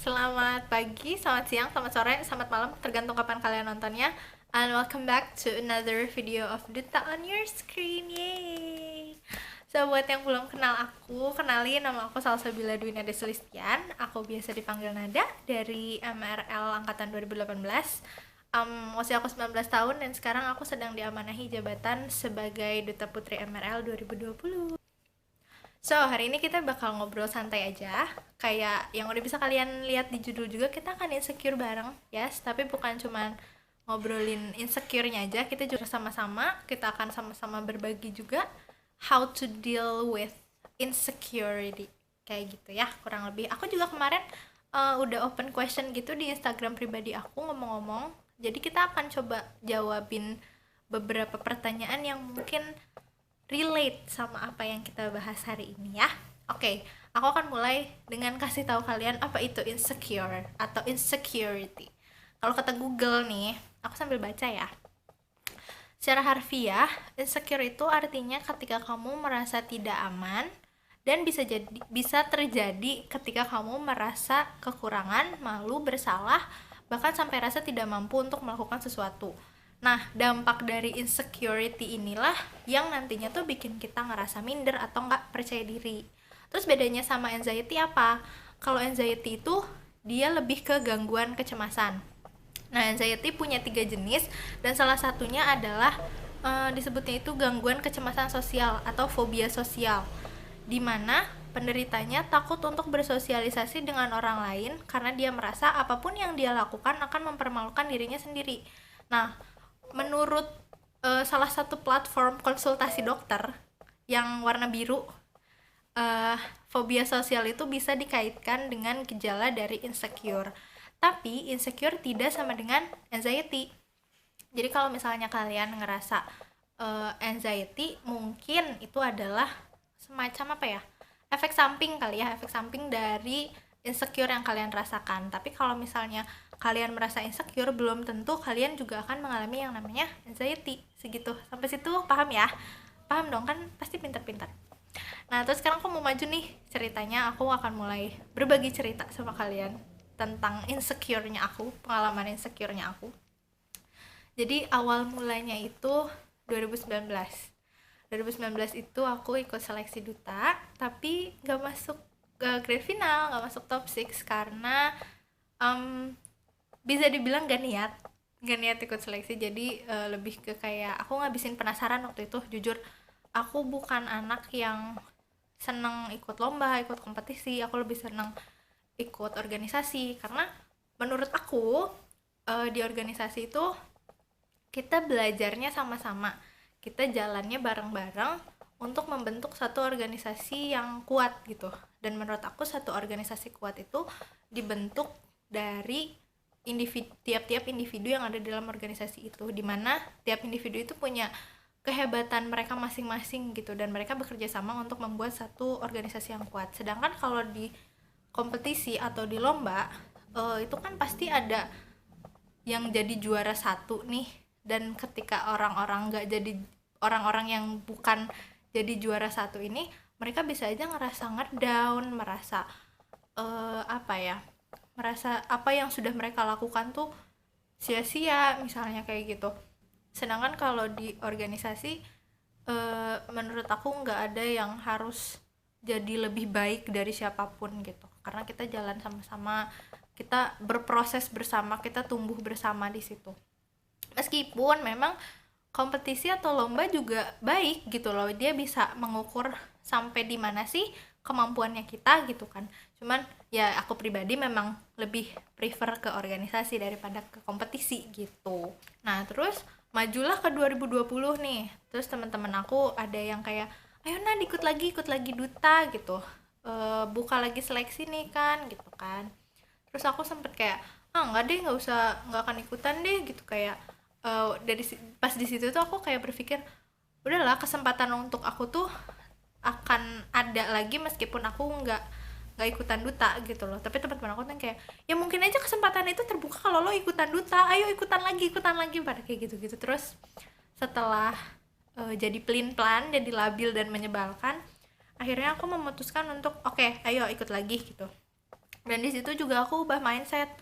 Selamat pagi, selamat siang, selamat sore, selamat malam, tergantung kapan kalian nontonnya. And welcome back to another video of Duta on your screen. Yay! So, buat yang belum kenal aku, kenalin, nama aku Salsabila Dwi Nada Sulistian. Aku biasa dipanggil Nada dari MRL Angkatan 2018. Usia aku 19 tahun dan sekarang aku sedang diamanahi jabatan sebagai Duta Putri MRL 2020. So, hari ini kita bakal ngobrol santai aja. Kayak yang udah bisa kalian lihat di judul juga, kita akan insecure bareng, yes. Tapi bukan cuman ngobrolin insecure-nya aja, kita juga sama-sama, kita akan sama-sama berbagi juga how to deal with insecurity. Kayak gitu ya, kurang lebih. Aku juga kemarin udah open question gitu di Instagram pribadi aku ngomong-ngomong. Jadi kita akan coba jawabin beberapa pertanyaan yang mungkin relate sama apa yang kita bahas hari ini ya. Oke, aku akan mulai dengan kasih tahu kalian apa itu insecure atau insecurity. Kalau kata Google nih, aku sambil baca ya. Secara harfiah, insecure itu artinya ketika kamu merasa tidak aman dan bisa terjadi ketika kamu merasa kekurangan, malu, bersalah, bahkan sampai rasa tidak mampu untuk melakukan sesuatu. Nah, dampak dari insecurity inilah yang nantinya tuh bikin kita ngerasa minder atau nggak percaya diri. Terus bedanya sama anxiety apa? Kalau anxiety itu dia lebih ke gangguan kecemasan. Nah, anxiety punya 3 jenis dan salah satunya adalah disebutnya itu gangguan kecemasan sosial atau fobia sosial, di mana penderitanya takut untuk bersosialisasi dengan orang lain karena dia merasa apapun yang dia lakukan akan mempermalukan dirinya sendiri. Nah, menurut salah satu platform konsultasi dokter yang warna biru, fobia sosial itu bisa dikaitkan dengan gejala dari insecure. Tapi insecure tidak sama dengan anxiety. Jadi kalau misalnya kalian ngerasa anxiety, mungkin itu adalah semacam apa ya, efek samping kali ya, efek samping dari insecure yang kalian rasakan. Tapi kalau misalnya kalian merasa insecure, belum tentu kalian juga akan mengalami yang namanya anxiety. Segitu, sampai situ paham ya? Paham dong, kan pasti pintar-pintar. Nah, terus sekarang aku mau maju nih ceritanya. Aku akan mulai berbagi cerita sama kalian tentang insecure-nya aku, pengalaman insecure-nya aku. Jadi awal mulanya itu 2019 itu aku ikut seleksi duta, tapi gak masuk grade final, gak masuk top 6 karena bisa dibilang gak niat ikut seleksi. Jadi lebih ke kayak aku ngabisin penasaran waktu itu. Jujur, aku bukan anak yang seneng ikut lomba, ikut kompetisi. Aku lebih seneng ikut organisasi karena menurut aku di organisasi itu kita belajarnya sama-sama, kita jalannya bareng-bareng untuk membentuk satu organisasi yang kuat gitu. Dan menurut aku satu organisasi kuat itu dibentuk dari tiap-tiap individu yang ada dalam organisasi itu, dimana tiap individu itu punya kehebatan mereka masing-masing gitu, dan mereka bekerja sama untuk membuat satu organisasi yang kuat. Sedangkan kalau di kompetisi atau di lomba itu kan pasti ada yang jadi juara satu nih, dan ketika orang-orang yang bukan jadi juara satu ini, mereka bisa aja ngerasa ngedown, merasa merasa apa yang sudah mereka lakukan tuh sia-sia misalnya kayak gitu. Sedangkan kalau di organisasi menurut aku nggak ada yang harus jadi lebih baik dari siapapun gitu, karena kita jalan sama-sama, kita berproses bersama, kita tumbuh bersama di situ. Meskipun memang kompetisi atau lomba juga baik gitu loh, dia bisa mengukur sampai di mana sih kemampuannya kita gitu kan. Cuman ya aku pribadi memang lebih prefer ke organisasi daripada ke kompetisi gitu. Nah, terus majulah ke 2020 nih. Terus teman-teman aku ada yang kayak, ayo Nad ikut lagi duta gitu, buka lagi seleksi nih kan gitu kan. Terus aku sempet kayak, enggak deh, nggak akan ikutan deh gitu. Kayak pas di situ tuh aku kayak berpikir, udahlah, kesempatan untuk aku tuh akan ada lagi meskipun aku nggak ikutan duta gitu loh. Tapi teman-teman aku tuh kayak, ya mungkin aja kesempatan itu terbuka kalau lo ikutan duta, ayo ikutan lagi pada kayak gitu-gitu. Terus setelah jadi pelin-pelan, jadi labil dan menyebalkan, akhirnya aku memutuskan untuk oke, ayo ikut lagi gitu. Dan di situ juga aku ubah mindset,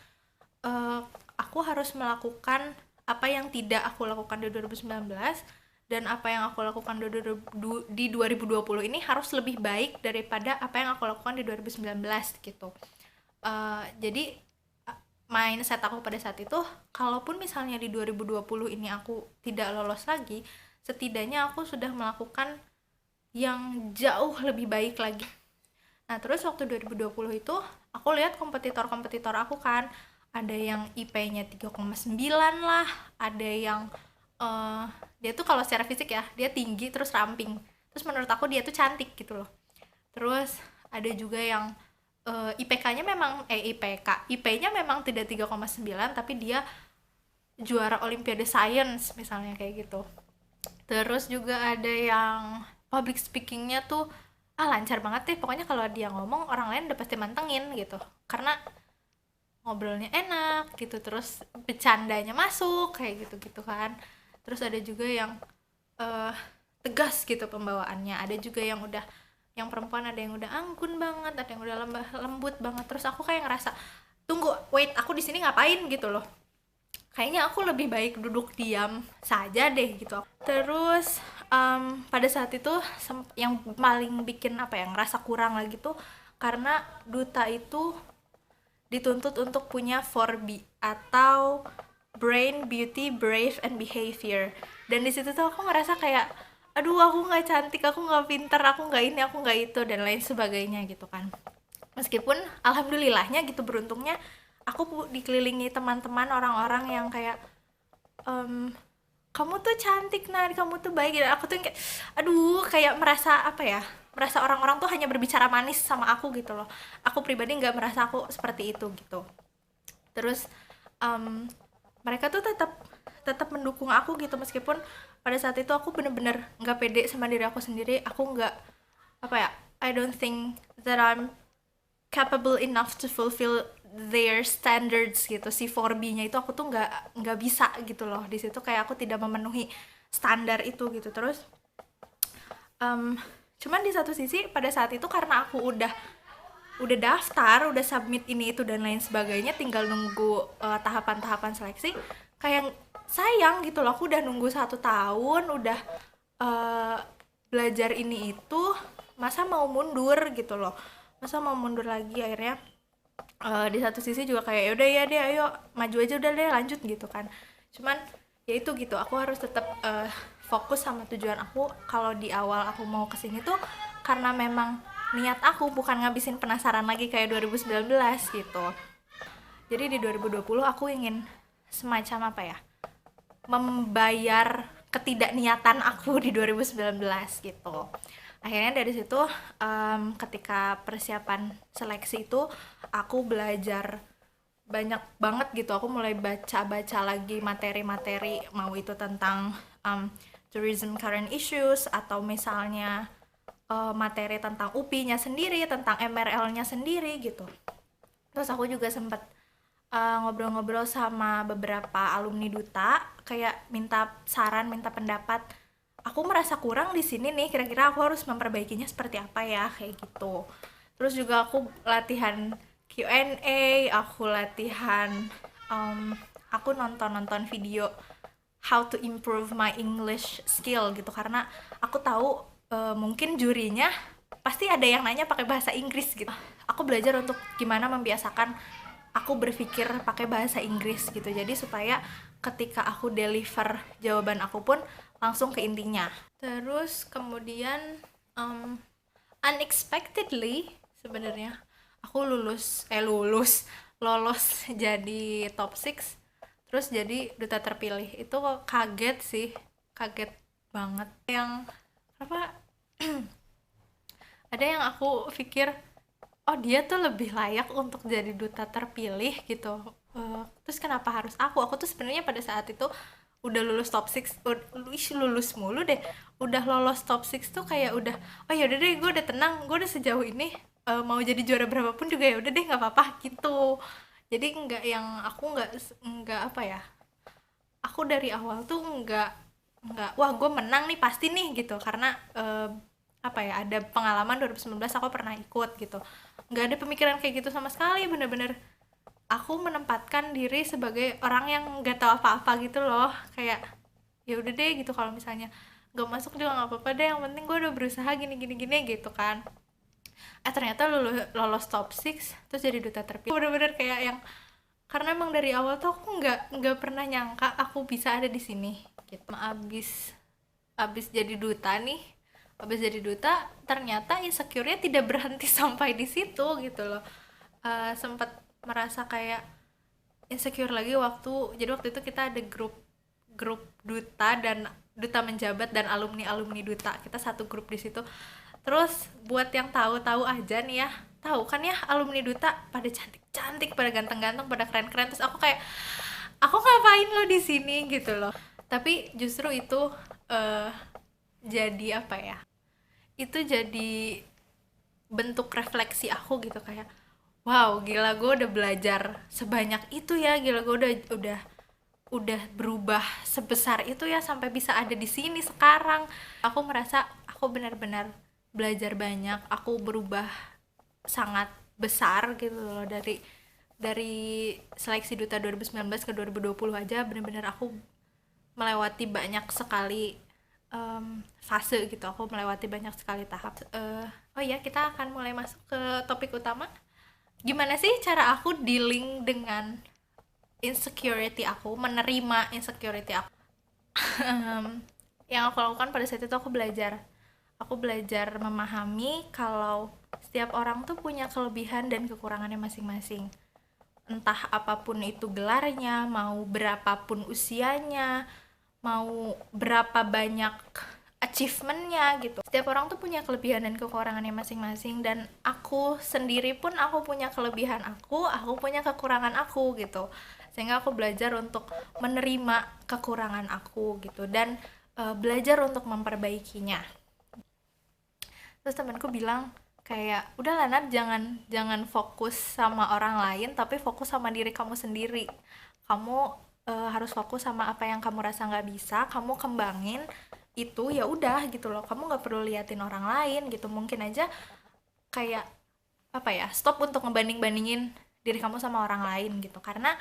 eh, aku harus melakukan apa yang tidak aku lakukan di 2019, dan apa yang aku lakukan di 2020 ini harus lebih baik daripada apa yang aku lakukan di 2019 gitu. Jadi mindset aku pada saat itu, kalaupun misalnya di 2020 ini aku tidak lolos lagi, setidaknya aku sudah melakukan yang jauh lebih baik lagi. Nah, terus waktu 2020 itu aku lihat kompetitor-kompetitor aku kan, ada yang IP-nya 3,9 lah, ada yang eh dia tuh kalau secara fisik ya, dia tinggi terus ramping. Terus menurut aku dia tuh cantik gitu loh. Terus ada juga yang IPK-nya memang IP-nya memang tidak 3,9, tapi dia juara Olimpiade Science misalnya kayak gitu. Terus juga ada yang public speakingnya tuh lancar banget deh, pokoknya kalau dia ngomong orang lain udah pasti mantengin gitu, karena ngobrolnya enak gitu, terus bercandanya masuk kayak gitu-gitu kan. Terus ada juga yang eh tegas gitu pembawaannya, ada juga yang udah, yang perempuan ada yang udah anggun banget, ada yang udah lembut banget. Terus aku kayak ngerasa, tunggu, wait, aku di sini ngapain gitu loh, kayaknya aku lebih baik duduk diam saja deh gitu. Terus pada saat itu yang paling bikin apa ya, ngerasa kurang lagi tuh karena duta itu dituntut untuk punya 4B atau brain, beauty, brave, and behavior. Dan di situ tuh aku ngerasa kayak, aduh aku nggak cantik, aku nggak pinter, aku nggak ini, aku nggak itu, dan lain sebagainya gitu kan. Meskipun alhamdulillahnya gitu, beruntungnya aku dikelilingi teman-teman orang-orang yang kayak, kamu tuh cantik, nah kamu tuh baik gitu. Aku tuh kayak, aduh, kayak merasa apa ya, merasa orang-orang tuh hanya berbicara manis sama aku gitu loh. Aku pribadi nggak merasa aku seperti itu gitu. Terus mereka tuh tetap tetap mendukung aku gitu, meskipun pada saat itu aku bener-bener nggak pede sama diri aku sendiri. Aku nggak, apa ya, I don't think that I'm capable enough to fulfill their standards gitu. Si 4B-nya itu aku tuh nggak bisa gitu loh. Di situ kayak aku tidak memenuhi standar itu gitu. Terus cuman di satu sisi pada saat itu karena aku udah daftar, udah submit ini itu dan lain sebagainya, tinggal nunggu tahapan-tahapan seleksi, kayak sayang gitu loh, aku udah nunggu 1 tahun, udah uh, belajar ini itu, masa mau mundur gitu loh, masa mau mundur lagi. Akhirnya di satu sisi juga kayak yaudah ya deh, ayo maju aja, udah deh lanjut gitu kan. Cuman ya itu gitu, aku harus tetap fokus sama tujuan aku. Kalau di awal aku mau kesini tuh karena memang niat aku, bukan ngabisin penasaran lagi kayak 2019 gitu. Jadi di 2020 aku ingin semacam apa ya, membayar ketidakniatan aku di 2019 gitu. Akhirnya dari situ ketika persiapan seleksi itu aku belajar banyak banget gitu. Aku mulai baca-baca lagi materi-materi, mau itu tentang tourism current issues, atau misalnya materi tentang UPI-nya sendiri, tentang MRL-nya sendiri gitu. Terus aku juga sempat ngobrol-ngobrol sama beberapa alumni duta, kayak minta saran, minta pendapat. Aku merasa kurang di sini nih, kira-kira aku harus memperbaikinya seperti apa ya, kayak gitu. Terus juga aku latihan Q&A, aku latihan, aku nonton video how to improve my English skill gitu, karena aku tahu mungkin jurinya pasti ada yang nanya pakai bahasa Inggris gitu. Aku belajar untuk gimana membiasakan aku berpikir pakai bahasa Inggris gitu, jadi supaya ketika aku deliver jawaban aku pun langsung ke intinya. Terus kemudian unexpectedly sebenarnya aku lolos jadi top 6, terus jadi duta terpilih. Itu kaget sih, kaget banget. Yang apa, ada yang aku pikir, oh dia tuh lebih layak untuk jadi duta terpilih gitu. Terus kenapa harus aku tuh sebenarnya pada saat itu udah lulus top 6, lulus mulu deh, udah lolos top 6 tuh kayak udah, oh ya udah deh, gue udah tenang, gue udah sejauh ini, mau jadi juara berapapun juga ya udah deh, nggak apa-apa gitu. Jadi nggak apa ya, aku dari awal tuh nggak wah gue menang nih pasti nih gitu, karena apa ya, ada pengalaman 2019 aku pernah ikut gitu. Nggak ada pemikiran kayak gitu sama sekali, bener-bener aku menempatkan diri sebagai orang yang nggak tahu apa-apa gitu loh, kayak ya udah deh gitu, kalau misalnya nggak masuk juga nggak apa-apa deh, yang penting gue udah berusaha gini gini gini gitu kan. Ternyata lolos top 6 terus jadi duta terpilih, bener-bener kayak yang, karena emang dari awal tuh aku nggak pernah nyangka aku bisa ada di sini gitu. Abis jadi duta nih, abis jadi duta ternyata insecure-nya tidak berhenti sampai di situ gitu loh. Sempat merasa kayak insecure lagi waktu itu kita ada grup duta dan duta menjabat dan alumni duta, kita satu grup di situ. Terus buat yang tahu aja nih ya, tahu kan ya alumni duta pada cantik-cantik, pada ganteng-ganteng, pada keren-keren. Terus aku kayak, aku ngapain lo di sini gitu loh. Tapi justru itu jadi apa ya, itu jadi bentuk refleksi aku gitu, kayak wow, gila gue udah belajar sebanyak itu ya, gila gue udah berubah sebesar itu ya sampai bisa ada di sini sekarang. Aku merasa aku benar-benar belajar banyak, aku berubah sangat besar gitu loh, dari seleksi duta 2019 ke 2020 aja benar-benar aku melewati banyak sekali fase gitu, aku melewati banyak sekali tahap. Oh ya, kita akan mulai masuk ke topik utama. Gimana sih cara aku dealing dengan insecurity aku, menerima insecurity aku. Yang aku lakukan pada saat itu, aku belajar memahami kalau setiap orang tuh punya kelebihan dan kekurangannya masing-masing. Entah apapun itu gelarnya, mau berapapun usianya, mau berapa banyak achievementnya gitu. Setiap orang tuh punya kelebihan dan kekurangannya masing-masing, dan aku sendiri pun aku punya kelebihan aku punya kekurangan aku gitu. Sehingga aku belajar untuk menerima kekurangan aku gitu, dan belajar untuk memperbaikinya. Terus temanku bilang kayak, udah lah Nat, jangan fokus sama orang lain, tapi fokus sama diri kamu sendiri. Kamu harus fokus sama apa yang kamu rasa nggak bisa, kamu kembangin itu, ya udah gitu loh. Kamu nggak perlu liatin orang lain gitu. Mungkin aja kayak apa ya, stop untuk ngebanding-bandingin diri kamu sama orang lain gitu, karena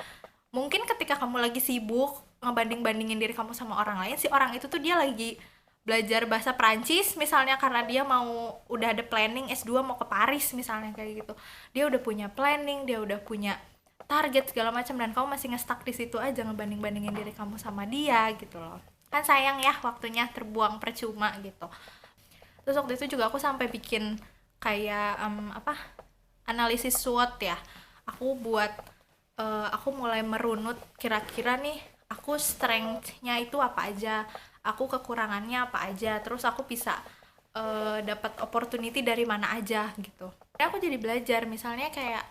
mungkin ketika kamu lagi sibuk ngebanding-bandingin diri kamu sama orang lain, si orang itu tuh dia lagi belajar bahasa Prancis misalnya, karena dia mau, udah ada planning S2 mau ke Paris misalnya, kayak gitu. Dia udah punya planning, dia udah punya target segala macam, dan kamu masih nge-stuck di situ aja ngebanding-bandingin diri kamu sama dia gitu loh. Kan sayang ya, waktunya terbuang percuma gitu. Terus waktu itu juga aku sampai bikin kayak analisis SWOT ya. Aku buat aku mulai merunut kira-kira nih aku strength-nya itu apa aja, aku kekurangannya apa aja, terus aku bisa dapat opportunity dari mana aja gitu. Aku jadi belajar, misalnya kayak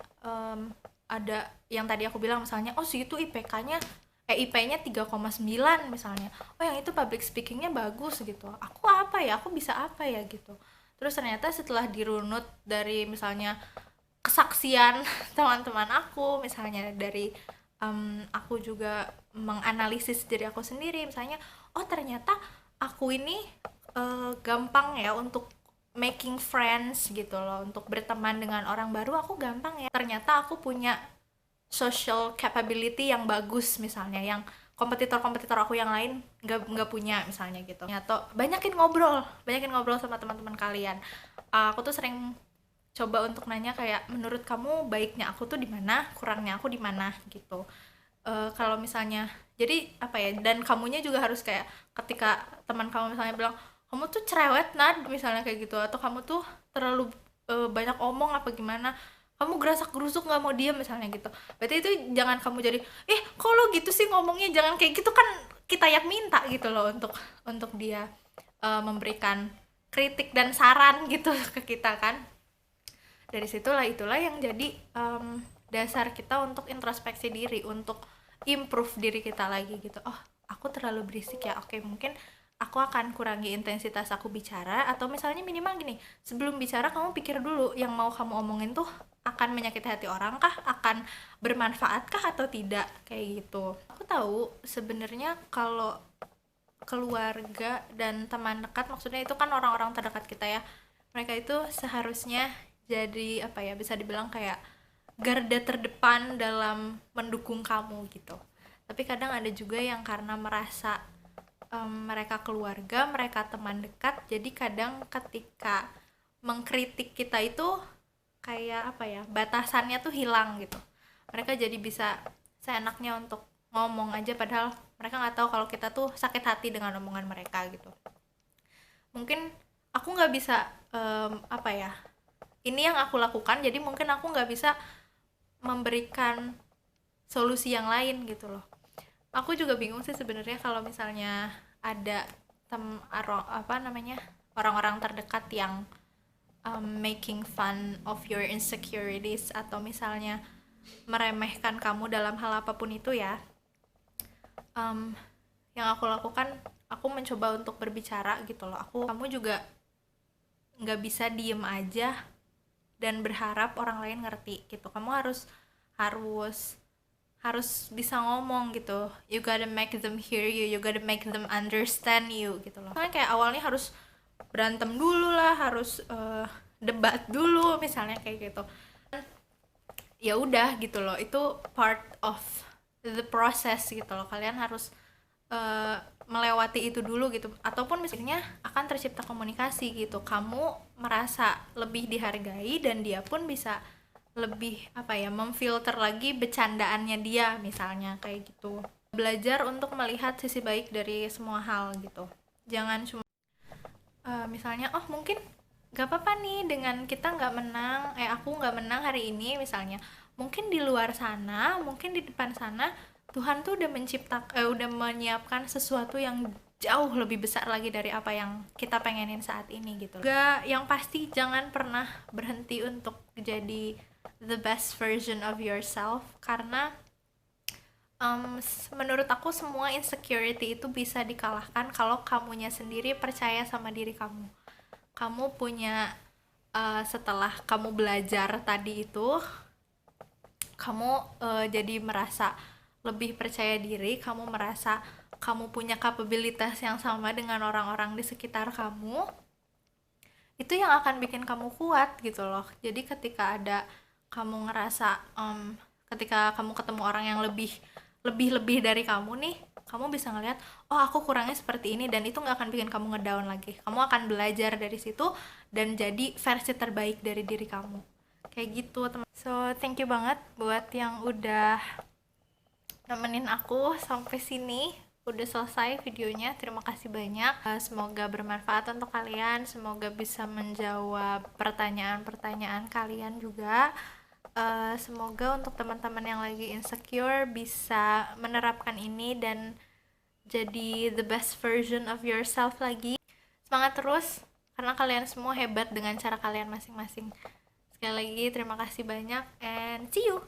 ada yang tadi aku bilang, misalnya oh si itu IP-nya 3,9 misalnya, oh yang itu public speakingnya bagus gitu, aku apa ya, aku bisa apa ya gitu. Terus ternyata setelah dirunut dari misalnya kesaksian teman-teman aku, misalnya dari aku juga menganalisis diri aku sendiri, misalnya oh ternyata aku ini gampang ya untuk making friends gitu loh, untuk berteman dengan orang baru aku gampang ya. Ternyata aku punya social capability yang bagus misalnya, yang kompetitor aku yang lain nggak punya misalnya gitu. Atau banyakin ngobrol sama teman-teman kalian. Aku tuh sering coba untuk nanya kayak, menurut kamu baiknya aku tuh di mana, kurangnya aku di mana gitu. Kalau misalnya, jadi apa ya, dan kamunya juga harus kayak, ketika teman kamu misalnya bilang kamu tuh cerewet Nad misalnya kayak gitu, atau kamu tuh terlalu banyak omong apa gimana, kamu gerasak gerusuk nggak mau diam misalnya gitu, berarti itu jangan kamu jadi kalau gitu sih ngomongnya, jangan kayak gitu, kan kita yang minta gitu loh untuk dia memberikan kritik dan saran gitu ke kita kan. Dari itulah yang jadi dasar kita untuk introspeksi diri, untuk improve diri kita lagi gitu. Oh, aku terlalu berisik ya, oke, mungkin aku akan kurangi intensitas aku bicara, atau misalnya minimal gini, sebelum bicara kamu pikir dulu yang mau kamu omongin tuh akan menyakiti hati orang kah, akan bermanfaat kah atau tidak, kayak gitu. Aku tahu sebenarnya kalau keluarga dan teman dekat, maksudnya itu kan orang-orang terdekat kita ya, mereka itu seharusnya jadi apa ya, bisa dibilang kayak garda terdepan dalam mendukung kamu gitu. Tapi kadang ada juga yang karena merasa mereka keluarga, mereka teman dekat, jadi kadang ketika mengkritik kita itu kayak apa ya, batasannya tuh hilang gitu. Mereka jadi bisa seenaknya untuk ngomong aja, padahal mereka nggak tahu kalau kita tuh sakit hati dengan omongan mereka gitu. Mungkin aku nggak bisa apa ya, ini yang aku lakukan, jadi mungkin aku nggak bisa memberikan solusi yang lain gitu loh. Aku juga bingung sih sebenarnya kalau misalnya ada orang-orang terdekat yang making fun of your insecurities, atau misalnya meremehkan kamu dalam hal apapun itu ya. Yang aku lakukan, aku mencoba untuk berbicara gitu loh. Kamu juga nggak bisa diem aja dan berharap orang lain ngerti gitu. Kamu harus bisa ngomong gitu. You gotta make them hear you, you gotta make them understand you gitu loh. Kan kayak awalnya harus berantem dulu lah, harus debat dulu misalnya kayak gitu. Ya udah gitu loh, itu part of the process gitu loh. Kalian harus melewati itu dulu gitu, ataupun misalnya akan tercipta komunikasi gitu, kamu merasa lebih dihargai dan dia pun bisa lebih apa ya, memfilter lagi bercandaannya dia misalnya kayak gitu. Belajar untuk melihat sisi baik dari semua hal gitu, jangan cuma misalnya oh mungkin gak apa-apa nih dengan kita nggak menang, aku nggak menang hari ini misalnya, mungkin di luar sana, mungkin di depan sana Tuhan tuh udah menyiapkan sesuatu yang jauh lebih besar lagi dari apa yang kita pengenin saat ini gitu. Gak, yang pasti jangan pernah berhenti untuk jadi the best version of yourself, karena menurut aku semua insecurity itu bisa dikalahkan kalau kamunya sendiri percaya sama diri kamu. Kamu punya setelah kamu belajar tadi itu, kamu jadi merasa lebih percaya diri, kamu merasa kamu punya kapabilitas yang sama dengan orang-orang di sekitar kamu. Itu yang akan bikin kamu kuat gitu loh. Jadi ketika kamu ngerasa ketika kamu ketemu orang yang lebih dari kamu nih, kamu bisa ngeliat, oh aku kurangnya seperti ini, dan itu nggak akan bikin kamu ngedown lagi. Kamu akan belajar dari situ dan jadi versi terbaik dari diri kamu. Kayak gitu teman. So thank you banget buat yang udah nemenin aku sampai sini. Udah selesai videonya, terima kasih banyak. Semoga bermanfaat untuk kalian, semoga bisa menjawab pertanyaan-pertanyaan kalian juga. Semoga untuk teman-teman yang lagi insecure bisa menerapkan ini dan jadi the best version of yourself lagi. Semangat terus, karena kalian semua hebat dengan cara kalian masing-masing. Sekali lagi terima kasih banyak and see you.